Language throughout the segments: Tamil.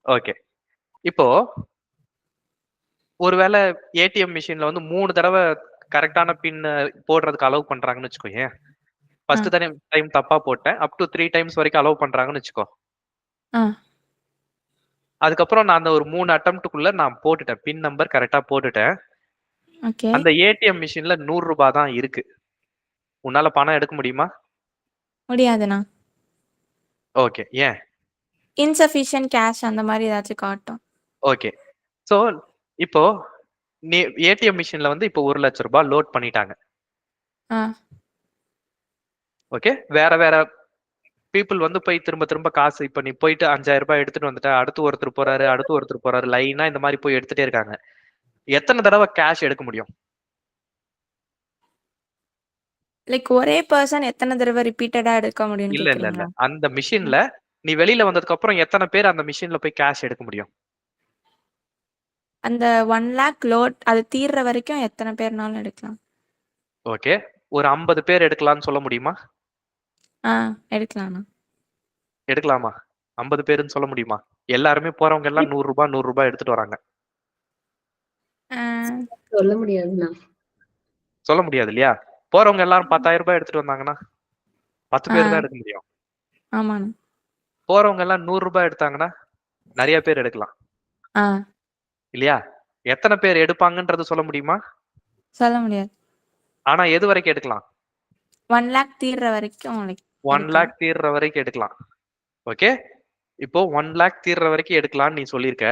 ஓகே. இப்போ ஒருவேளை ஏடிஎம் மிஷின்ல வந்து 3 தடவ கரெக்ட்டான பின் போடுறதுக்கு அலோவ் பண்றாங்கன்னு வச்சுக்கோயேன். ஆ. ஃபர்ஸ்ட் டைம் தப்பா போட்டேன். அப் டூ 3 டைம்ஸ் வரைக்கும் அலோவ் பண்றாங்கன்னு வச்சுக்கோ. ஆ. அதுக்கப்புறம் நான் அந்த ஒரு 3 அட்டெம்ப்ட்க்குள்ள நான் போட்டுட்டேன். பின் நம்பர் கரெக்ட்டா போட்டுட்டேன். ஓகே. அந்த ஏடிஎம் மிஷின்ல ரூ. 100 தான் இருக்கு. உன்னால பணம் எடுக்க முடியுமா? முடியாதுண்ணா. ஓகே. ஏன்? இன்சஃபிஷியன்ட் கேஷ் அந்த மாரி ஏதாச்சும் காட்டும். ஓகே. சோ, இப்போ நீ ஏடிஎம் மிஷின்ல வந்து இப்போ ரூ. 1,00,000 லோட் பண்ணிட்டாங்க. ஆ. ஓகே. வேற பீப்பிள் வந்து போய் திரும்ப திரும்ப காசு இப்ப நீ போயிட்டு ரூ. 5,000 எடுத்துட்டு வந்துட்ட. அடுத்து ஒருத்தர் போறாரு. லைனா இந்த மாரி போய் எடுத்துட்டே இருக்காங்க. எத்தன தடவ கேஷ் எடுக்க முடியும்? லைக் ஒரே பெர்சன் எத்தன தடவ ரிப்பீட்டடா எடுக்க முடியும்னு இல்ல. கேக்குறீங்களா? அந்த மிஷின்ல நீ வெளியில வந்ததுக்கு அப்புறம் எத்தன பேர் அந்த மிஷின்ல போய் கேஷ் எடுக்க முடியும்? அந்த 1,00,000 லோட் அது தீர்ற வரைக்கும் எத்தன பேர்னாலும் எடுக்கலாம். ஓகே. ஒரு 50 பேர் எடுக்கலாம்னு சொல்ல முடியுமா? ஆ, எடுக்கலாண்ணா. எடுக்கலாமா? 50 பேருன்னு சொல்ல முடியுமா? எல்லாருமே போறவங்க எல்லாம் ரூ. 100 எடுத்துட்டு வராங்க. ஆ. சொல்ல முடியாதுண்ணா. சொல்ல முடியாது இல்லையா? போறவங்க எல்லாரும் ரூ. 10,000 எடுத்துட்டு வந்தாங்கன்னா, 10 ஆ. பேர் தான் எடுக்க முடியும். ஆமாண்ணா. போறவங்க எல்லாம் ரூ. 100 எடுத்தாங்கன்னா, நெறைய பேர் எடுக்கலாம். ஆ. இல்லையா? எத்தன பேர் எடுப்பாங்கன்றது சொல்ல முடியுமா? சொல்ல முடியாது. ஆனா எது வரைக்கும் எடுக்கலாம்? 1,00,000 தீர்ற வரைக்கும் லைக் 1,00,000 தீர்ற வரைக்கும் எடுக்கலாம். ஓகே. இப்போ 1,00,000 தீர்ற வரைக்கும் எடுக்கலாம்னு நீ சொல்லியிருக்க.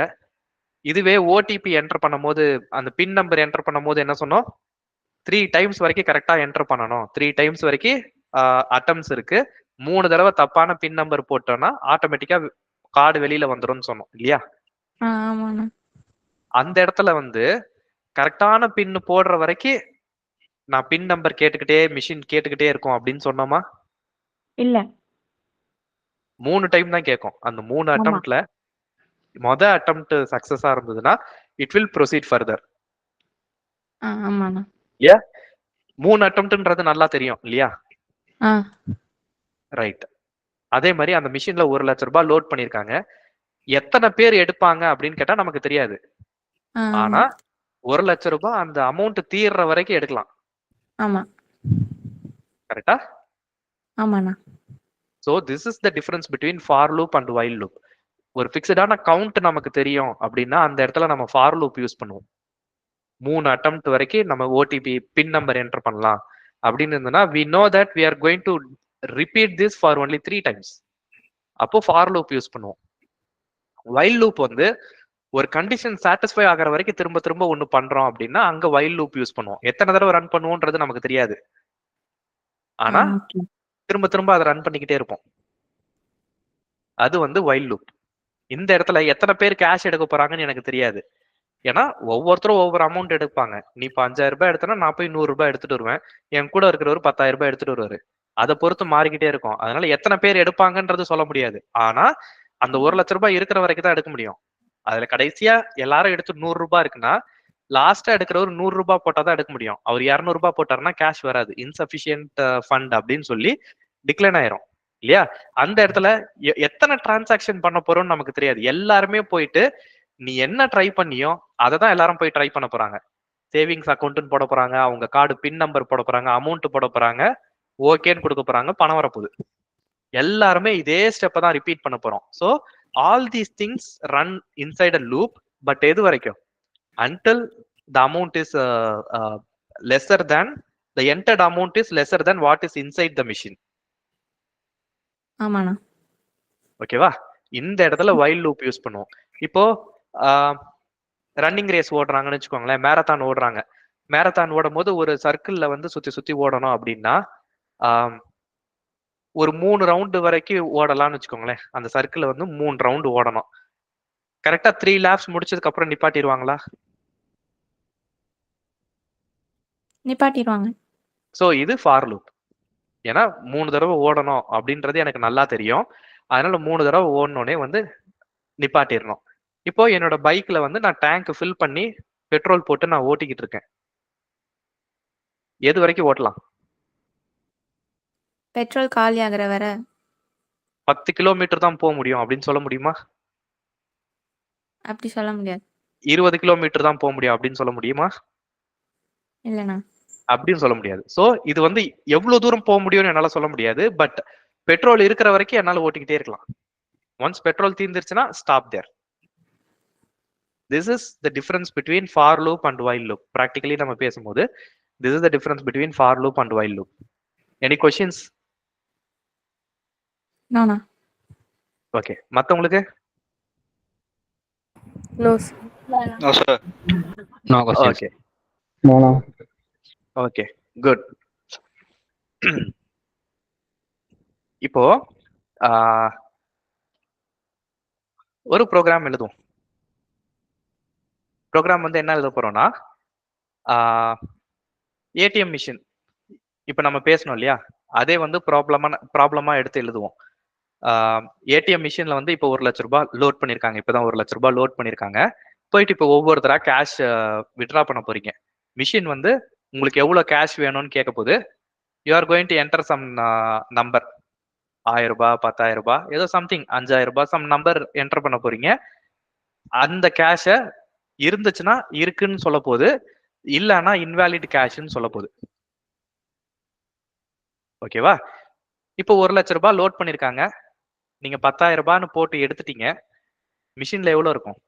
இதுவே ஓடிபி என்டர் பண்ணும்போது, அந்த பின் நம்பர் என்டர் பண்ணும்போது என்ன சொன்னோம்? 3 டைம்ஸ் வரைக்கும் கரெக்ட்டா என்டர் பண்ணணும். 3 டைம்ஸ் வரைக்கும் அட்டெம்ப்ட்ஸ் இருக்கு. 3 தடவ தப்பான பின் நம்பர் போட்டோம்னா, ஆட்டோமேட்டிக்கா கார்டு வெளியில வந்துரும்னு சொன்னோம். இல்லையா? ஆமாண்ணா. அந்த இடத்துல வந்து கரெக்ட்டான பின் போடுற வரைக்கும் நான் பின் நம்பர் மிஷின் கேட்டுக்கிட்டே இருக்கும் அப்படின்னு சொன்னோமா? இல்ல. 3 டைம் தான் கேட்கும். அந்த 3 ஆமா. அட்டெம்ப்ட்ல அட்டெம்ப்ட் சக்சஸா இருந்ததுன்னா, இட் வில் ப்ரொசீட் ஃபர்தர். ஆமாண்ணா. இல்லையா? 3 அட்டெம்ப்ட்ன்றது நல்லா தெரியும். இல்லையா? ஆ. ரைட். அதே மாரி அந்த மிஷின்ல ரூ. 1,00,000 லோட் பண்ணியிருக்காங்க. எத்தன பேர் எடுப்பாங்க அப்படின்னு கேட்டா நமக்கு தெரியாது. ஆனா ஆமா. ரூ. 1,00,000 அந்த அமௌண்ட் தீர்ற வரைக்கும் எடுக்கலாம். ஆமா. கரெக்ட்டா? ஆமாண்ணா. So this is the difference between for loop and while loop. ஒரு ஃபிக்ஸ்டான கவுண்ட் நமக்கு தெரியும் அப்படின்னா, அந்த இடத்துல நம்ம ஃபார் லூப் யூஸ் பண்ணுவோம். 3 அட்டெம்ப்ட் வரைக்கும் நம்ம ஓடிபி பின் நம்பர் என்டர் பண்ணலாம் அப்படின்னு இருந்ததுன்னா, we know that we are going to repeat this for only 3 times. அப்போ ஃபார் லூப் யூஸ் பண்ணுவோம். வைல் லூப் வந்து ஒரு கண்டிஷன் சாட்டிஸ்ஃபை ஆகிற வரைக்கும் திரும்ப திரும்ப ஒண்ணு பண்றோம் அப்படின்னா, அங்க வைல் லூப் யூஸ் பண்ணுவோம். எத்தனை தடவை ரன் பண்ணுவோம்ன்றது நமக்கு தெரியாது. ஆனா ஓகே. திரும்ப திரும்ப அதை ரன் பண்ணிக்கிட்டே இருப்போம். அது வந்து வைல் லூப். இந்த இடத்துல எத்தனை பேர் கேஷ் எடுக்க போறாங்கன்னு எனக்கு தெரியாது. ஏன்னா ஒவ்வொருத்தரும் ஒவ்வொரு அமௌண்ட் எடுப்பாங்க. நீ இப்ப ரூ. 5,000 எடுத்தனா நான் போய் ரூ. 100 எடுத்துட்டு வருவேன். என் கூட இருக்கிறவர் ரூ. 10,000 எடுத்துட்டு வருவாரு. அதை பொறுத்து மாறிக்கிட்டே இருக்கும். அதனால எத்தனை பேர் எடுப்பாங்கன்றது சொல்ல முடியாது. ஆனா அந்த ரூ. 1,00,000 இருக்கிற வரைக்கும் தான் எடுக்க முடியும். அதுல கடைசியா எல்லாரும் எடுத்து ரூ. 100 இருக்குன்னா, லாஸ்டா எடுக்கிறவர் ரூ. 100 போட்டா தான் எடுக்க முடியும். அவர் ரூ. 200 போட்டாருன்னா கேஷ் வராது. இன்சஃபிஷியன்ட் ஃபண்ட் அப்படின்னு சொல்லி டிக்ளைன் ஆயிரும். இல்லையா? அந்த இடத்துல எத்தனை டிரான்சாக்ஷன் பண்ண போறோம்னு நமக்கு தெரியாது. எல்லாருமே போயிட்டு நீ என்ன ட்ரை பண்ணியோ அதை தான் எல்லாரும் போய் ட்ரை பண்ண போறாங்க. சேவிங்ஸ் அக்கௌண்ட்னு போட போறாங்க, அவங்க கார்டு பின் நம்பர் போட போறாங்க, அமௌண்ட் போட போறாங்க, ஓகேன்னு கொடுக்க போறாங்க, பணம் வரப்போகுது. எல்லாருமே இதே ஸ்டெப்பை தான் ரிப்பீட் பண்ண போறோம். So all these things run inside a loop. But எது வரைக்கும்? until the amount is lesser than the entered amount is lesser than what is inside the machine. ஆமாண்ணா. ஓகேவா? இந்த இடத்துல வைல் லூப் யூஸ் பண்ணுவோம். இப்போ ரன்னிங் ரேஸ் ஓடுறாங்கன்னு வச்சுக்கோங்களேன், மேரத்தான் ஓடுறாங்க. மேரத்தான் ஓடும் போது ஒரு சர்க்கிள்ல வந்து சுத்தி சுத்தி ஓடணும் அப்படின்னா, ஒரு 3 ரவுண்டு வரைக்கும் ஓடலாம்னு வச்சுக்கோங்களேன். அந்த சர்க்கிள் வந்து 3 ரவுண்டு ஓடணும். கரெக்டா 3 லேப்ஸ் முடிச்சதுக்கு அப்புறம் நிப்பாட்டிடுவாங்களா? நிப்பாட்டிடுவாங்க. சோ இது ஃபார் லூப். ஏன்னா 3 தடவை ஓடணும் அப்படின்றது எனக்கு நல்லா தெரியும். அதனால 3 தடவை ஓடனோடனே வந்து நிப்பாட்டிடணும். இப்போ என்னோட பைக்ல வந்து நான் டேங்க் ஃபில் பண்ணி பெட்ரோல் போட்டு நான் ஓட்டிக்கிட்டு இருக்கேன். எது வரைக்கும் ஓட்டலாம்? பெட்ரோல் காலி ஆகுற வரை. 10 கிலோமீட்டர் தான் போக முடியும் அப்படின்னு சொல்ல முடியுமா? அப்படி சொல்ல முடியாது. 20 கிலோமீட்டர் தான் போக முடியும் அப்படின்னு சொல்ல முடியுமா? இல்லண்ணா. அப்படின்னு சொல்ல முடியாது. சோ இது வந்து எவ்வளவு தூரம் போக முடியும்னு என்னால சொல்ல முடியாது. பட் பெட்ரோல் இருக்கிற வரைக்கும் என்னால ஓட்டிக்கிட்டே இருக்கலாம். ஒன்ஸ் பெட்ரோல் தீர்ந்துருச்சுன்னா stop there. This is the difference between for loop and while loop. Practically நம்ம பேசும்போது this is the difference between for loop and while loop. Any questions? நானா? ஓகே, மத்தவங்களுக்கு? No sir. No, sir. No questions. Okay No. Okay good. இப்போ ஒரு ப்ரோக்ராம் எழுதுவோம். ப்ரோக்ராம் வந்து என்ன எழுத போறோம்னா ஏடிஎம் மிஷின். இப்போ நம்ம பேசணும் இல்லையா, அதே வந்து ப்ராப்ளமா எடுத்து எழுதுவோம். ஏடிஎம் மிஷின்ல வந்து இப்போ 1 லட்ச ரூபாய் லோட் பண்ணிருக்காங்க. இப்பதான் 1 லட்ச ரூபாய் லோட் பண்ணிருக்காங்க. போயிட்டு இப்போ ஒவ்வொருத்தரா கேஷ் வித்ட்ரா பண்ண போறீங்க. மிஷின் வந்து உங்களுக்கு எவ்வளவு கேஷ் வேணும்னு கேட்க போது you are going to enter sum number. 1000 ரூபாய், 10,000 ரூபாய், ஏதோ சம்திங் 5000 ரூபாய் சம் நம்பர் என்டர் பண்ண போறீங்க. அந்த கேஷ இருந்துச்சுன்னா இருக்குன்னு சொல்ல போது, இல்லன்னா இன்வாலிட் கேஷ்னு சொல்ல போது. ஓகேவா? இப்போ 1 லட்ச ரூபாய் லோட் பண்ணிருக்காங்க. நீங்க 10,000 ரூபாய்னு போட்டு எடுத்துட்டீங்க. மிஷின்ல எவ்வளவு இருக்கும்?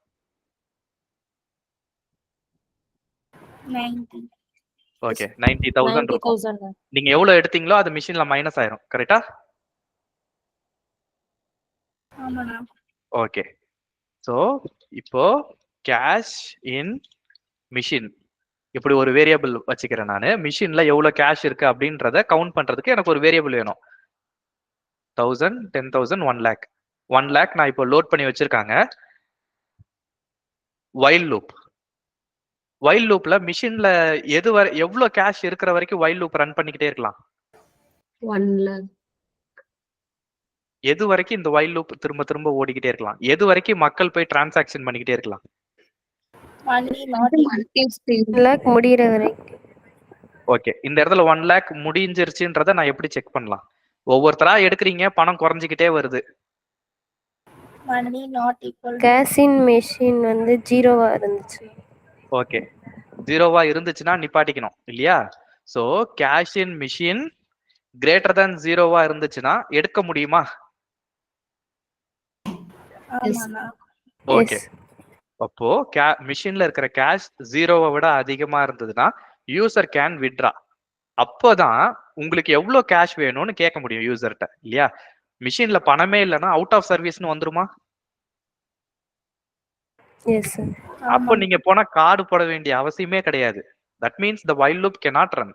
90. ஓகே, 90,000 இருக்கும். நீங்க எவ்வளவு எடுத்தீங்களோ அது மிஷின்ல மைனஸ் ஆயிரும். கரெக்டா? ஆமாண்ணா. ஓகே, சோ இப்போ கேஷ் இன் மிஷின் இப்படி ஒரு வேரியபிள் வச்சுக்கிறேன் நானு. மிஷின்ல எவ்வளவு கேஷ் இருக்கு அப்படின்றத கவுண்ட் பண்றதுக்கு எனக்கு ஒரு வேரியபிள் வேணும். 1000, 10,000, 1 lakh. 1 lakh நான் இப்போ லோட் பண்ணி வச்சிருக்காங்க. While loop. வைல் லூப்ல மிஷின்ல எவ்வளவு கேஷ் இருக்கிற வரைக்கும் வைல் லூப் ரன் பண்ணிக்கிட்டே இருக்கலாம். 1 lakh. எது வரைக்கும் இந்த வைல் லூப் திரும்ப திரும்ப ஓடிக்கிட்டே இருக்கலாம்? எது வரைக்கும் மக்கள் போய் டிரான்சாக்ஷன் பண்ணிக்கிட்டே இருக்கலாம்? 1 lakh முடியற வரைக்கும். ஓகே, இந்த இடத்துல 1 lakh முடிஞ்சிருச்சுன்றத நான் எப்படி செக் பண்ணலாம்? ஒவ்வொருத்தரா எடுக்கிறீங்க, பணம் குறைஞ்சிக்கிட்டே வருது. கேஷ் இன் மெஷின் வந்து 0வா இருந்துச்சு. ஓகே, 0வா இருந்துச்சுன்னா நிப்பாட்டிக்கணும் இல்லையா? So cash in machine greater than 0வா இருந்துச்சுன்னா எடுக்க முடியுமா? ஓகே, அப்போ மிஷின்ல இருக்கிற கேஷ் 0வை விட அதிகமா இருந்ததுன்னா யூசர் கேன் வித்ட்ரா. அப்போதான் உங்களுக்கு எவ்வளவு கேஷ் வேணும்னு கேட்க முடியும் யூசர்கிட்ட இல்லையா? மிஷின்ல பணமே இல்லைன்னா அவுட் ஆஃப் சர்வீஸ்னு வந்துருமா? Yes sir. அப்போ நீங்க போனா கார்டு போட வேண்டிய அவசியமே கிடையாது. That means the while loop cannot run.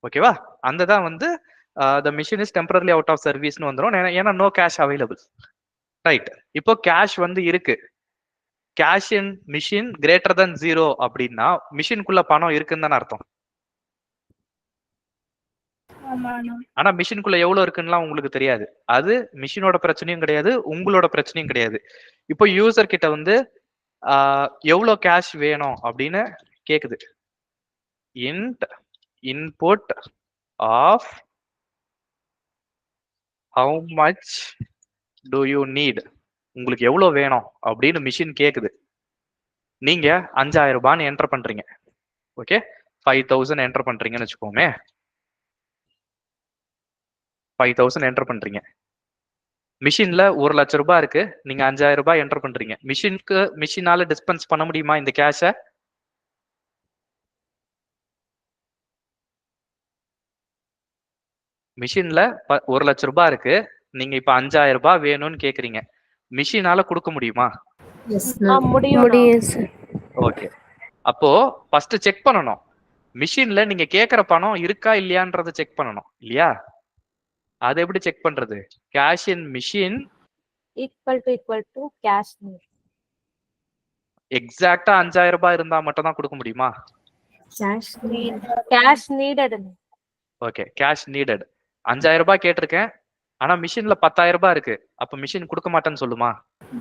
ஓகேவா? அந்த தான் வந்து the machine is temporarily out of சர்வீஸ்னு வந்துரும். ஏன்னா நோ கேஷ் அவைலபிள். ரைட். இப்போ கேஷ் வந்து இருக்கு. Cash in machine greater than 0 அப்படின்னா மிஷின்குள்ள பணம் இருக்குன்னு தானே அர்த்தம். ஆனா மிஷின்குள்ள எவ்வளவு இருக்குன்னு உங்களுக்கு தெரியாது. அது மிஷினோட பிரச்சனையும் கிடையாது, உங்களோட பிரச்சனையும் கிடையாது. இப்போ யூசர் கிட்ட வந்து எவ்வளவு கேஷ் வேணும் அப்படின்னு கேக்குது. In input of how much do you need, உங்களுக்கு எவ்வளவு வேணும் அப்படின்னு மிஷின் கேக்குது. நீங்க 5000 ரூபான்னு என்டர் பண்றீங்க. ஓகே, 5000 என்டர் பண்றீங்கன்னு வச்சுக்கோமே. 5000 என்டர் பண்றீங்க. மிஷின்ல 1 லட்ச ரூபாய் இருக்கு. நீங்க 5000 ரூபாய் என்டர் பண்றீங்க. மிஷினால டிஸ்பென்ஸ் பண்ண முடியுமா இந்த கேஷ? மிஷின்ல 1 லட்ச ரூபாய் இருக்கு. நீங்க இப்ப 5000 ரூபாய் வேணும்னு கேக்குறீங்க. மிஷினால கொடுக்க முடியுமா? முடியும் சார். ஓகே, அப்போ ஃபர்ஸ்ட் செக் பண்ணணும். மிஷின்ல நீங்க கேக்குற பணம் இருக்கா இல்லையான்றத செக் பண்ணணும் இல்லையா? அதை எப்படி செக் பண்றது? Cash in machine equal to cash need. எக்ஸாக்ட்டா 5000 ரூபாய் இருந்தா மட்டும் தான் கொடுக்க முடியுமா? Cash needed. Okay, cash needed. 5000 ரூபாய் கேட்டிருக்கேன், ஆனா மிஷின்ல 10000 ரூபாய் இருக்கு. அப்ப மிஷின் கொடுக்க மாட்டேன்னு சொல்லுமா?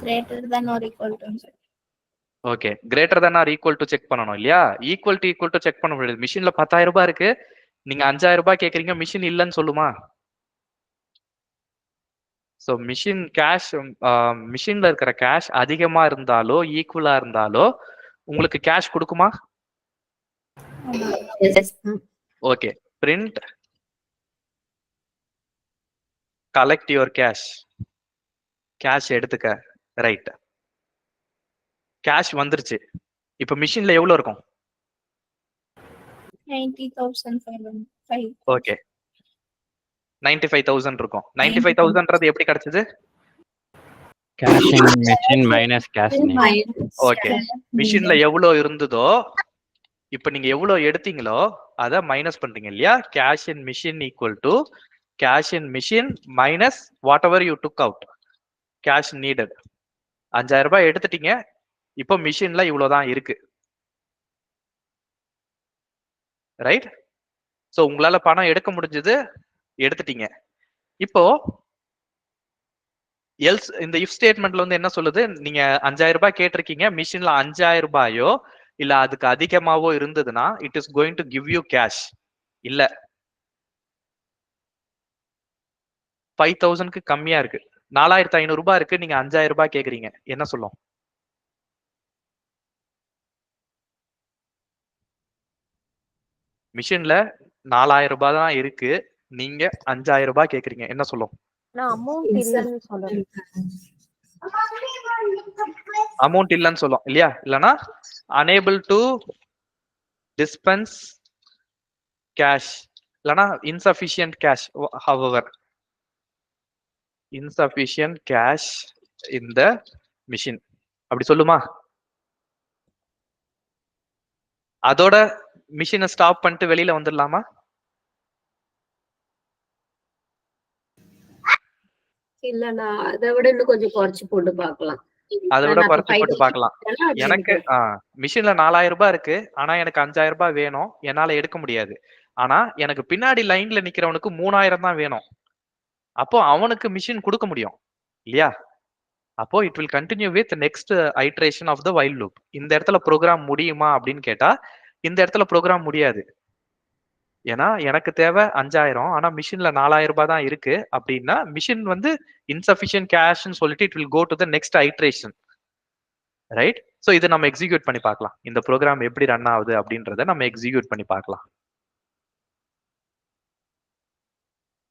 Greater than or equal to. Okay, greater than or equal to check பண்ணணும் இல்லையா? ஈக்குவல் டு செக் பண்ண முடியாது. மிஷின்ல 10000 ரூபாய் இருக்கு, நீங்க 5000 ரூபாய் கேக்குறீங்க, மிஷின் இல்லைன்னு சொல்லுமா? ஸோ மிஷின்ல இருக்கிற கேஷ் அதிகமா இருந்தாலோ ஈக்குவலா இருந்தாலோ உங்களுக்கு கேஷ் கொடுக்குமா? Yes. Okay. Print collect your cash. Cash எடுத்துக்க. ரைட். கேஷ் வந்துருச்சு. இப்ப மிஷின்ல எவ்வளவு இருக்கும்? 90,505. ஓகே. 95,000 இருக்கும். 95,000ன்றது எப்படி கிடைச்சது? Cash in machine minus cash need. Okay. மிஷின்ல எவ்வளவு இருந்ததோ இப்ப நீங்க எவ்வளவு எடுத்தீங்களோ அத மைனஸ் பண்றீங்க இல்லையா? Cash in machine equal to cash in machine minus what ever you took out. Cash needed. 5,000 ரூபாய் எடுத்துட்டீங்க. இப்போ மிஷின்ல இவ்வளவுதான் இருக்கு. ரைட்? சோ உங்களால பணம் எடுக்க முடிஞ்சது, எடுத்துட்டீங்க. இப்போ எல்ஸ் இந்த இஃப் ஸ்டேட்மெண்ட்ல வந்து என்ன சொல்லுது? நீங்க 5,000 ரூபாய் கேட்டிருக்கீங்க, மிஷின்ல 5,000 ரூபாயோ இல்ல அதுக்கு அதிகமாவோ இருந்ததுன்னா it is going to give you cash. இல்ல 5,000க்கு கம்மியா இருக்கு, 4,500 ரூபாய் இருக்கு, நீங்க 5,000 ரூபாய் கேக்குறீங்க, என்ன சொல்லும்? மிஷின்ல 4,000 ரூபாய் தான் இருக்கு, நீங்க 5,000 ரூபாய் கேக்குறீங்க, என்ன சொல்லும்? நான் அமௌண்ட் இல்லைன்னு சொல்லணும். அமௌண்ட் இல்லைன்னு சொல்லும் இல்லையா? இல்லனா unable to dispense cash, இல்லனா insufficient cash, however insufficient cash in the machine அப்படி சொல்லுமா? அதோட மிஷினை ஸ்டாப் பண்ணிட்டு வெளியில வந்துடலாமா? இல்லண்ணா அதை விட இன்னும் கொஞ்சம் குறைச்சு போட்டு பார்க்கலாம். அதை விட குறைச்சு போட்டு பார்க்கலாம். எனக்கு மிஷின்ல 4,000 ரூபாய் இருக்கு, ஆனா எனக்கு 5,000 ரூபாய் வேணும், என்னால எடுக்க முடியாது. ஆனா எனக்கு பின்னாடி லைன்ல நிக்கிறவனுக்கு 3,000 தான் வேணும். அப்போ அவனுக்கு மிஷின் கொடுக்க முடியும் இல்லையா? அப்போ it will continue with next iteration of the while loop. இந்த இடத்துல ப்ரோக்ராம் முடியுமா அப்படின்னு கேட்டா இந்த இடத்துல ப்ரோக்ராம் முடியாது. ஏன்னா எனக்கு தேவை 5,000, ஆனா மிஷின்ல 4,000 ரூபாய் தான் இருக்கு அப்படின்னா மிஷின் வந்து இன்சஃபிஷியன்ட் கேஷ்னு சொல்லிட்டு it will go to the next iteration. Right? So இதை நம்ம எக்ஸிக்யூட் பண்ணி பார்க்கலாம். இந்த ப்ரோக்ராம் எப்படி ரன் ஆகுது அப்படின்றத நம்ம எக்ஸிக்யூட் பண்ணி பார்க்கலாம்.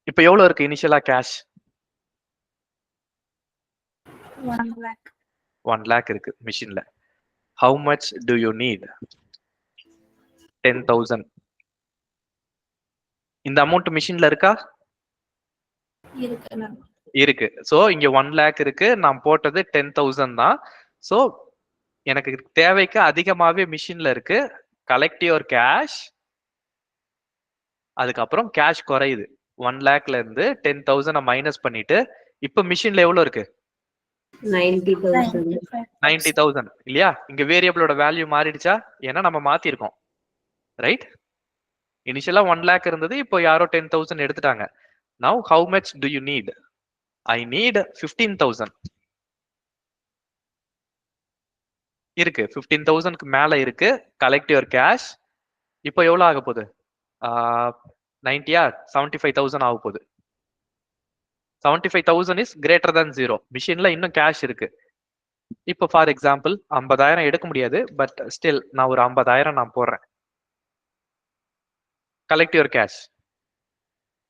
இப்போ எவ்வளவு இருக்கு இனிஷியலா கேஷ்? 1 lakh. 1 lakh இருக்கு மிஷின்ல. How much do you NEET? 10,000. இந்த அமௌண்ட் மிஷின்ல இருக்கா? இருக்கு. சோ இங்க 1 lakh இருக்கு, நான் போட்டது 10,000 தான். சோ எனக்கு தேவைக்கு அதிகமாவே மிஷின்ல இருக்கு. Collect your cash. அதுக்கப்புறம் கேஷ் குறையுது. 1 lakhல இருந்து 10,000 மைனஸ் பண்ணிட்டு இப்ப மிஷின்ல எவ்வளவு இருக்கு? 90,000 இல்லையா? இங்க வேரியபிளோட வேல்யூ மாறிடுச்சா? ஏன்னா நம்ம மாத்திருக்கோம். ரைட்? இனிஷியலா 1 lakh இருந்தது, இப்போ யாரோ 10,000 எடுத்துட்டாங்க. Now how much do you need? I need 15,000. இருக்கு, 15,000க்கு மேல இருக்கு. Collect your cash. இப்போ எவ்வளவு ஆக போகுது? 90யா 75,000 ஆக போகுது. 75,000 இஸ் கிரேட்டர் than 0. மிஷின்ல இன்னும் கேஷ் இருக்கு. இப்போ ஃபார் எக்ஸாம்பிள் 50,000 எடுக்க முடியாது, பட் ஸ்டில் நான் ஒரு 50,000 நான் போடுறேன். Collect your cash.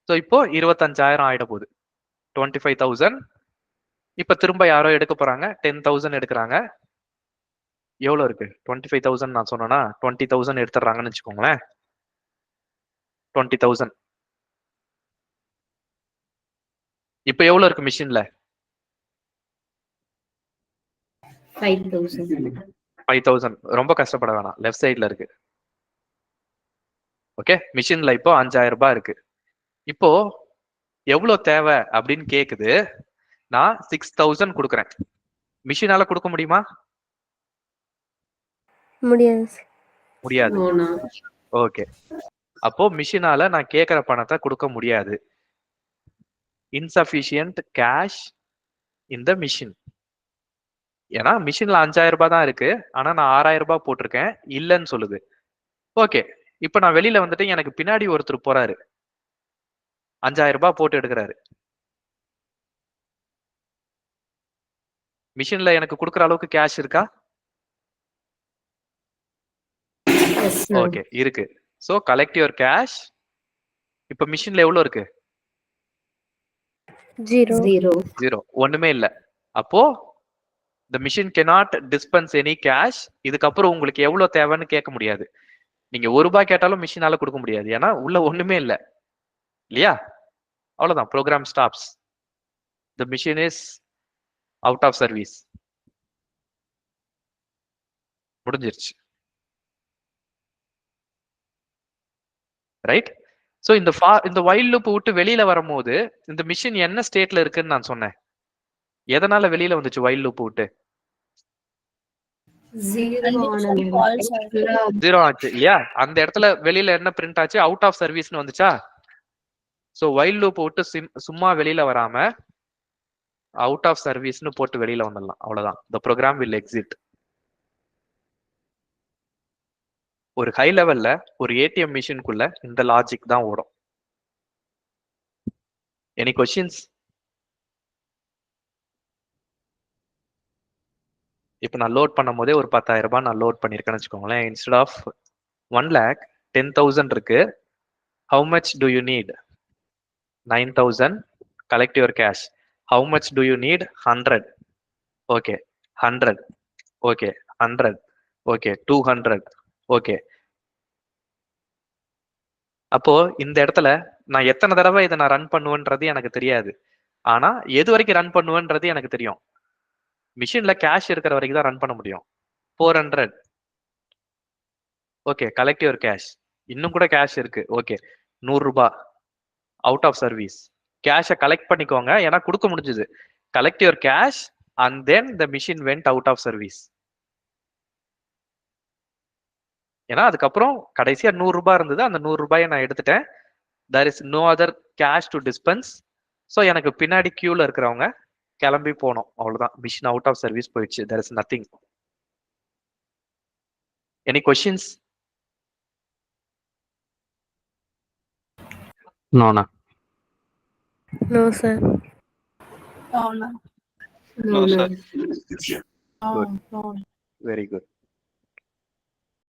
ஸோ இப்போ 25,000 ஆயிட போகுது. 25,000. இப்ப திரும்ப யாரோ எடுக்க போறாங்க, 10,000 எடுக்கிறாங்க. எவ்வளவு இருக்கு? 25,000 நான் சொன்னேன்னா 20,000 எடுத்துறாங்கன்னு வச்சுக்கோங்களேன். 20,000. இப்ப எவ்வளவு இருக்கு மிஷின்ல? 5,000. ரொம்ப கஷ்டப்பட வேணாம், லெஃப்ட் சைட்ல இருக்கு. ஓகே, மிஷின்ல இப்போ 5,000 ரூபாய் இருக்கு. இப்போ எவ்வளவு தேவை அப்படின்னு கேக்குது. நான் 6,000 கொடுக்குறேன். மிஷினால கொடுக்க முடியுமா? முடியாது. ஓகே, அப்போ மிஷினால நான் கேட்கிற பணத்தை கொடுக்க முடியாது. Insufficient cash in the machine. ஏன்னா மிஷின்ல 5,000 ரூபாய் தான் இருக்கு, ஆனா நான் 6,000 ரூபாய் போட்டிருக்கேன், இல்லைன்னு சொல்லுது. ஓகே, இப்ப நான் வெளியில வந்துட்டு எனக்கு பின்னாடி ஒருத்தர் போறாரு, 5,000 ரூபாய் போட்டு எடுக்கிறாரு. மிஷின்ல எனக்கு கொடுக்குற அளவுக்கு கேஷ் இருக்கா? Yes ma'am. ஓகே, இருக்கு. So collect your cash. இப்ப மிஷின்ல எவ்வளவு இருக்கு? 0. 0. 0. ஒண்ணுமே இல்ல. அப்போ the machine cannot dispense any cash. இதுக்கப்புறம் உங்களுக்கு எவ்வளவு தேவைன்னு கேட்க முடியாது. நீங்க ₹1 கேட்டாலும் மிஷினால கொடுக்க முடியாது. ஏன்னா உள்ள ஒண்ணுமே இல்ல. இல்லையா? அவ்வளவுதான். Program stops. the machine is out of service. முடிஞ்சிருச்சு. ரைட்? சோ இந்த while loop விட்டு வெளியில வரும்போது இந்த மிஷின் என்ன ஸ்டேட்ல இருக்குன்னு நான் சொன்னேன். எதனால வெளியில வந்துச்சு while loop விட்டு? 0 ஆச்சு இல்லையா? அந்த இடத்துல வெளியில என்ன பிரிண்ட் ஆச்சு? அவுட் ஆஃப் சர்வீஸ்னு வந்துச்சா? சோ while loop விட்டு சும்மா வெளியில வராம அவுட் ஆஃப் சர்வீஸ்னு போட்டு வெளியில வந்துடலாம். அவ்வளவுதான். the program will exit. ஒரு ஹை லெவல்ல ஒரு ஏடிஎம் மிஷின்குள்ள இந்த லாஜிக் தான் ஓடும். Any questions? இப்போ நான் லோட் பண்ணும் போதே ஒரு 10,000 ரூபாய் நான் லோட் பண்ணிருக்கேன்னு வச்சுக்கோங்களேன். இன்ஸ்டெட் ஆஃப் 1,10,000 இருக்கு. How much do you NEET? 9,000. Collect your cash. How much do you NEET? 100. Okay, 100. Okay, 100. Okay, 200. Okay. அப்போ இந்த இடத்துல நான் எத்தனை தடவை இதை நான் ரன் பண்ணுவேன்றது எனக்கு தெரியாது. ஆனா எது வரைக்கும் ரன் பண்ணுவேன்றது எனக்கு தெரியும். மிஷின்ல கேஷ் இருக்கிற வரைக்கும் தான் ரன் பண்ண முடியும். 400. Okay, collect your cash. இன்னும் கூட கேஷ் இருக்கு. ஓகே, 100 ரூபாய் அவுட் ஆஃப் சர்வீஸ். கேஷை கலெக்ட் பண்ணிக்கோங்க. ஏன்னா கொடுக்க முடிஞ்சது. Collect your cash and then the machine went out of service. ஏன்னா அதுக்கப்புறம் கடைசியா 100 ரூபாய் இருந்தது. அந்த 100 ரூபாயை நான் எடுத்துட்டேன். there is no other cash to dispense. So எனக்கு பின்னாடி கியூல இருக்கிறவங்க கிளம்பி போனோம். அவ்வளவுதான். மிஷின் அவுட் ஆஃப் சர்வீஸ் போயிடுச்சு. there is nothing. Any questions? நோண்ணா. No, sir. No, No, sir. ma'am. Very good.